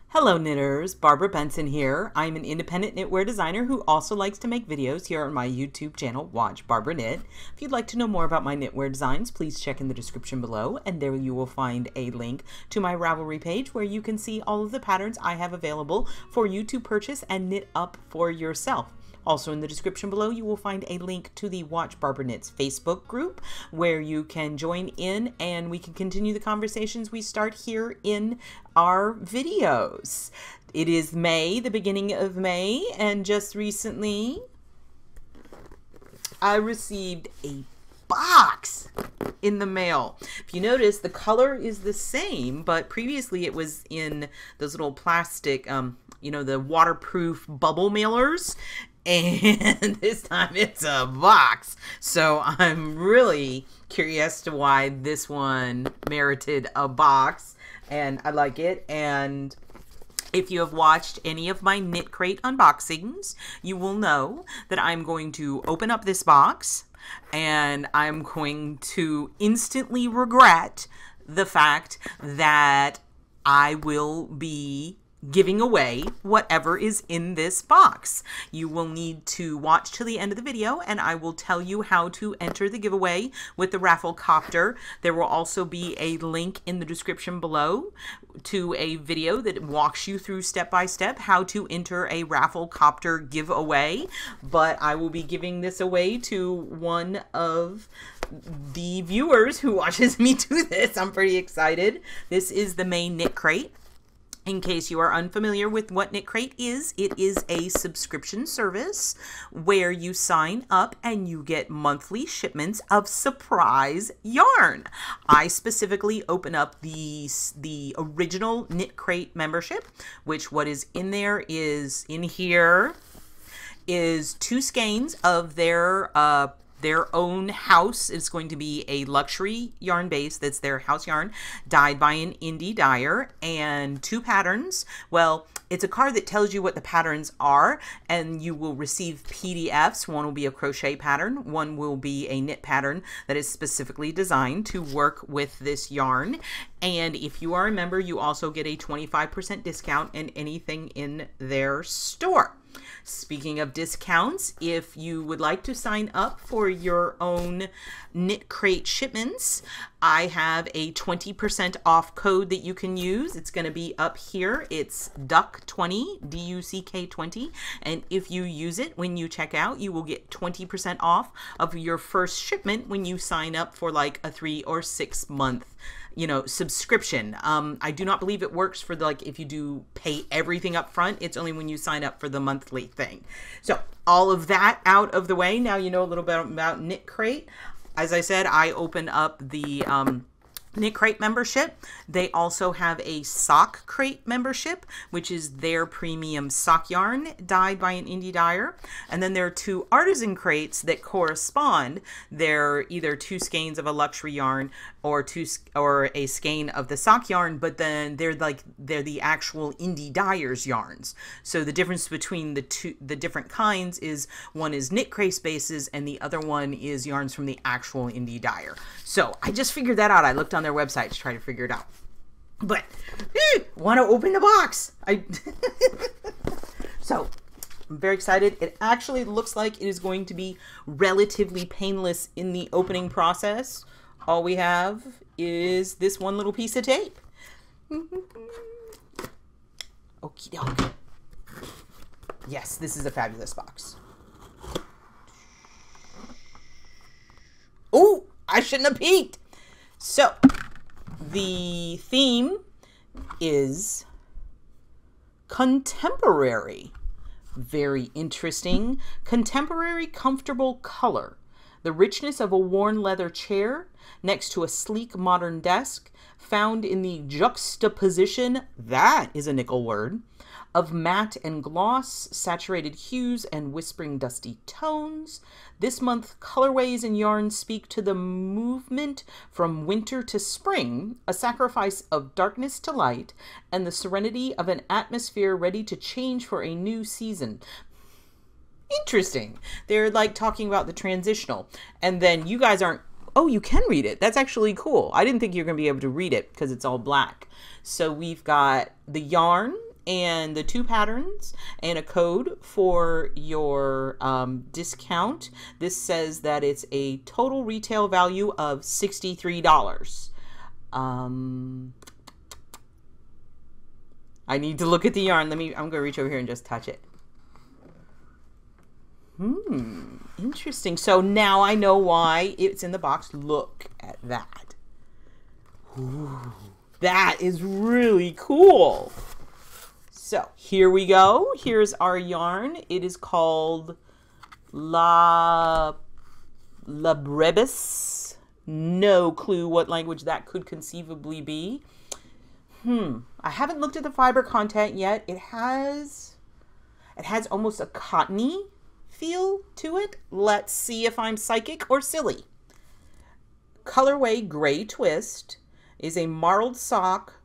Hello knitters, Barbara Benson here. I'm an independent knitwear designer who also likes to make videos here on my YouTube channel, Watch Barbara Knit. If you'd like to know more about my knitwear designs, please check in the description below, and there you will find a link to my Ravelry page where you can see all of the patterns I have available for you to purchase and knit up for yourself. Also in the description below, you will find a link to the Watch Barbara Knits Facebook group where you can join in and we can continue the conversations we start here in our videos. It is May, the beginning of May, and just recently I received a box in the mail. If you notice, the color is the same, but previously it was in those little plastic, you know, the waterproof bubble mailers. And this time it's a box. So I'm really curious to why this one merited a box, and I like it. And if you have watched any of my KnitCrate unboxings, you will know that I'm going to open up this box and I'm going to instantly regret the fact that I will be giving away whatever is in this box. You will need to watch to the end of the video and I will tell you how to enter the giveaway with the raffle copter. There will also be a link in the description below to a video that walks you through step by step how to enter a raffle copter giveaway. But I will be giving this away to one of the viewers who watches me do this. I'm pretty excited. This is the May KnitCrate. In case you are unfamiliar with what KnitCrate is, it is a subscription service where you sign up and you get monthly shipments of surprise yarn. I specifically open up the original KnitCrate membership, which what is in there is, in here, is 2 skeins of their own house. It's going to be a luxury yarn base that's their house yarn dyed by an indie dyer, and 2 patterns. Well, it's a card that tells you what the patterns are, and you will receive PDFs. One will be a crochet pattern, one will be a knit pattern that is specifically designed to work with this yarn. And if you are a member, you also get a 25% discount in anything in their store. Speaking of discounts, if you would like to sign up for your own KnitCrate shipments, I have a 20% off code that you can use. It's going to be up here. It's DUCK20, D-U-C-K 20. And if you use it when you check out, you will get 20% off of your first shipment when you sign up for like a 3 or 6 month subscription. I do not believe it works for if you do pay everything up front. It's only when you sign up for the monthly thing. So all of that out of the way, now you know a little bit about KnitCrate. As I said, I open up the KnitCrate membership. They also have a Sock Crate membership, which is their premium sock yarn dyed by an indie dyer. And then there are 2 artisan crates that correspond. They're either 2 skeins of a luxury yarn or a skein of the sock yarn, but then they're the actual indie dyer's yarns. So the difference between the different kinds is one is KnitCrate bases and the other one is yarns from the actual indie dyer. So I just figured that out. I looked on their website to try to figure it out. But want to open the box. So I'm very excited. It actually looks like it is going to be relatively painless in the opening process. All we have is this one little piece of tape. Okie doke. Yes, this is a fabulous box. Oh, I shouldn't have peeked. So the theme is contemporary. Very interesting. Contemporary comfortable color. The richness of a worn leather chair next to a sleek modern desk, found in the juxtaposition, that is a nickel word, of matte and gloss, saturated hues, and whispering dusty tones. This month, colorways and yarns speak to the movement from winter to spring, a sacrifice of darkness to light, and the serenity of an atmosphere ready to change for a new season. Interesting. They're like talking about the transitional. And then you guys aren't, oh, you can read it. That's actually cool. I didn't think you were going to be able to read it because it's all black. So we've got the yarn and the 2 patterns and a code for your discount. This says that it's a total retail value of $63. I need to look at the yarn. I'm going to reach over here and just touch it. Interesting. So now I know why it's in the box. Look at that. Ooh, that is really cool. So here we go. Here's our yarn. It is called La Brebis. No clue what language that could conceivably be. I haven't looked at the fiber content yet. It has almost a cottony feel to it. Let's see if I'm psychic or silly. Colorway Gray Twist is a marled sock,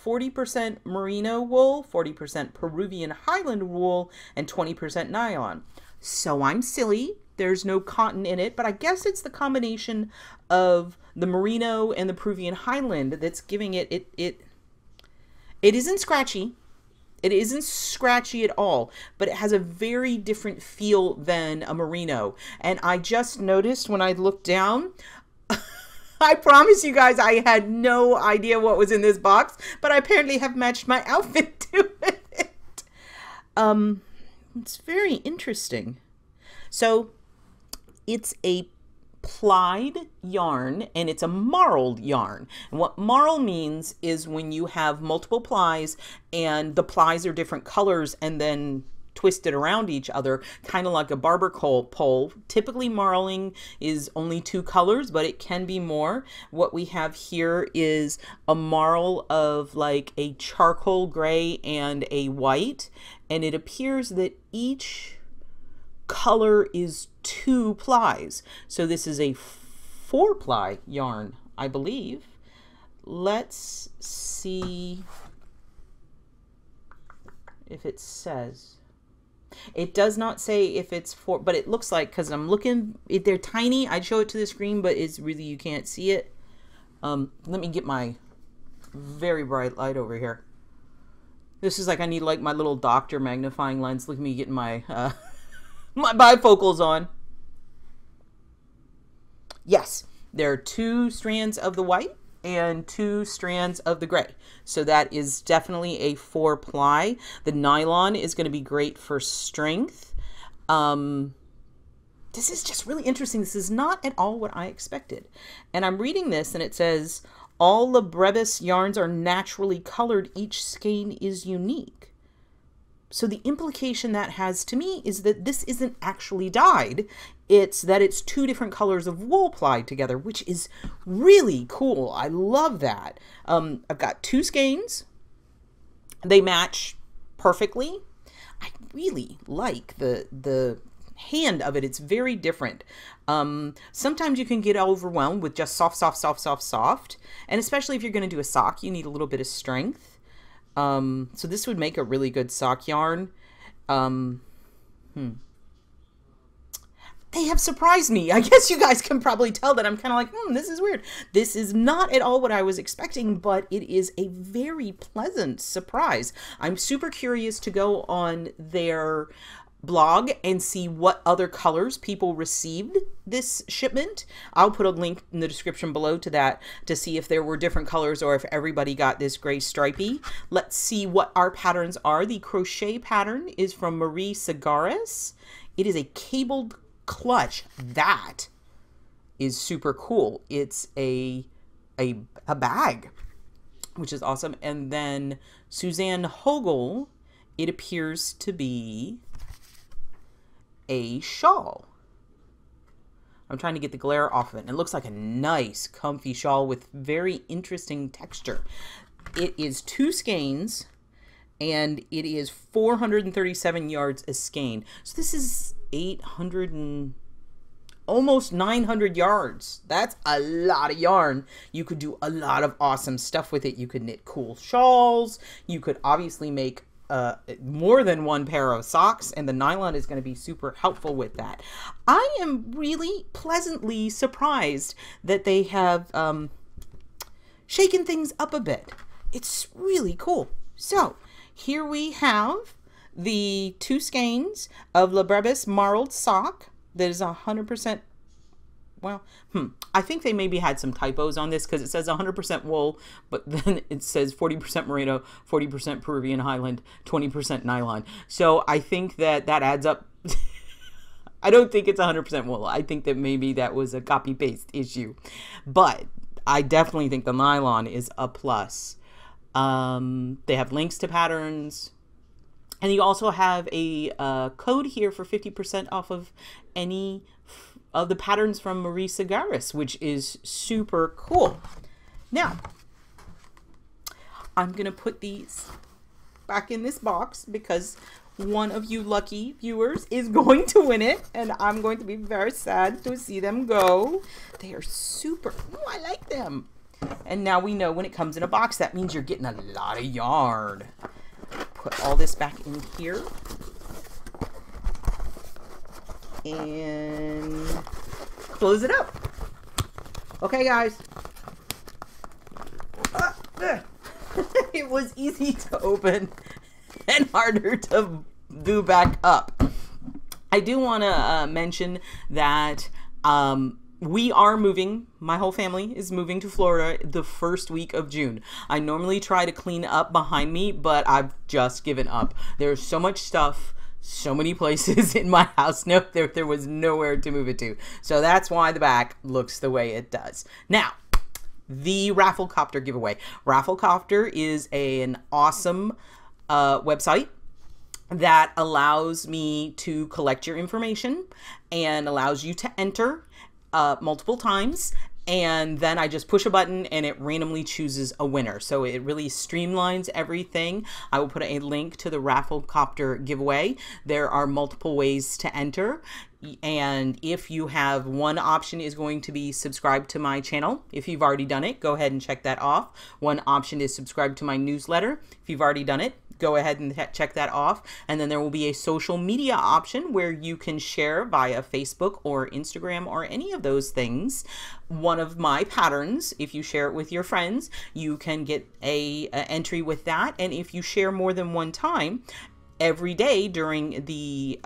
40% merino wool, 40% Peruvian Highland wool, and 20% nylon. So I'm silly. There's no cotton in it, but I guess it's the combination of the merino and the Peruvian Highland that's giving it, it isn't scratchy. It isn't scratchy at all, but it has a very different feel than a merino. And I just noticed when I looked down, I promise you guys I had no idea what was in this box, but I apparently have matched my outfit to it. It's very interesting. So it's a plied yarn and it's a marled yarn. And what marl means is when you have multiple plies and the plies are different colors and then twisted around each other, kind of like a barber pole. Typically marling is only 2 colors, but it can be more. What we have here is a marl of like a charcoal gray and a white, and it appears that each color is 2 plies. So this is a 4-ply yarn, I believe. Let's see if it says. It does not say if it's 4, but it looks like, because I'm looking, they're tiny. I'd show it to the screen, but it's really, you can't see it. Let me get my very bright light over here. This is like, I need like my little doctor magnifying lens. Look at me getting my my bifocals on. Yes, there are 2 strands of the white and 2 strands of the gray. So that is definitely a 4-ply. The nylon is going to be great for strength. This is just really interesting. This is not at all what I expected. And I'm reading this and it says, all the Brevis yarns are naturally colored. Each skein is unique. So the implication that has to me is that this isn't actually dyed. It's that it's 2 different colors of wool plied together, which is really cool. I love that. I've got 2 skeins. They match perfectly. I really like the hand of it. It's very different. Sometimes you can get overwhelmed with just soft. And especially if you're going to do a sock, you need a little bit of strength. So this would make a really good sock yarn. They have surprised me. I guess you guys can probably tell that I'm kind of like, this is weird. This is not at all what I was expecting, but it is a very pleasant surprise. I'm super curious to go on their blog and see what other colors people received this shipment. I'll put a link in the description below to that to see if there were different colors or if everybody got this gray stripey. Let's see what our patterns are. The crochet pattern is from Marie Segaris. It is a cabled clutch. That is super cool. It's a bag, which is awesome. And then Suzanne Hogel, it appears to be a shawl. I'm trying to get the glare off of it. And it looks like a nice, comfy shawl with very interesting texture. It is 2 skeins, and it is 437 yards a skein. So this is 800 and almost 900 yards. That's a lot of yarn. You could do a lot of awesome stuff with it. You could knit cool shawls. You could obviously make more than one pair of socks, and the nylon is going to be super helpful with that. I am really pleasantly surprised that they have shaken things up a bit. It's really cool. So here we have the 2 skeins of La Brebis marled sock that is 100%. Well, I think they maybe had some typos on this because it says 100% wool, but then it says 40% merino, 40% Peruvian Highland, 20% nylon. So I think that adds up. I don't think it's 100% wool. I think that maybe that was a copy paste issue, but I definitely think the nylon is a plus. They have links to patterns. And you also have a code here for 50% off of any of the patterns from Marie Segaris, which is super cool. Now, I'm going to put these back in this box because one of you lucky viewers is going to win it, and I'm going to be very sad to see them go. They are super, I like them. And now we know when it comes in a box, that means you're getting a lot of yarn. Put all this back in here. And close it up. Okay, guys. It was easy to open and harder to do back up. I do want to mention that we are moving. My whole family is moving to Florida the first week of June. I normally try to clean up behind me, but I've just given up. There's so much stuff, so many places in my house. No, there was nowhere to move it to. So that's why the back looks the way it does. Now, the Rafflecopter giveaway. Rafflecopter is an awesome website that allows me to collect your information and allows you to enter multiple times, and then I just push a button and it randomly chooses a winner. So it really streamlines everything. I will put a link to the Rafflecopter giveaway. There are multiple ways to enter, and if you have, one option is going to be subscribe to my channel. If you've already done it, go ahead and check that off. One option is subscribe to my newsletter. If you've already done it, go ahead and check that off. And then there will be a social media option where you can share via Facebook or Instagram or any of those things one of my patterns. If you share it with your friends, you can get a entry with that. And if you share more than one time every day during the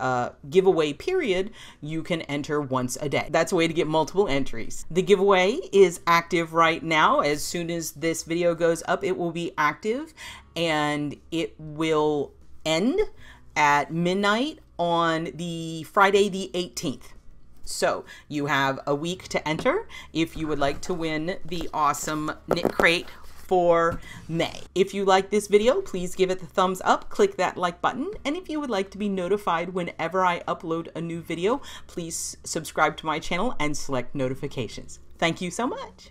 giveaway period, you can enter once a day. That's a way to get multiple entries. The giveaway is active right now. As soon as this video goes up, it will be active, and it will end at midnight on the Friday the 18th. So you have a week to enter if you would like to win the awesome KnitCrate for May. If you like this video, please give it the thumbs up, click that like button, and if you would like to be notified whenever I upload a new video, please subscribe to my channel and select notifications. Thank you so much.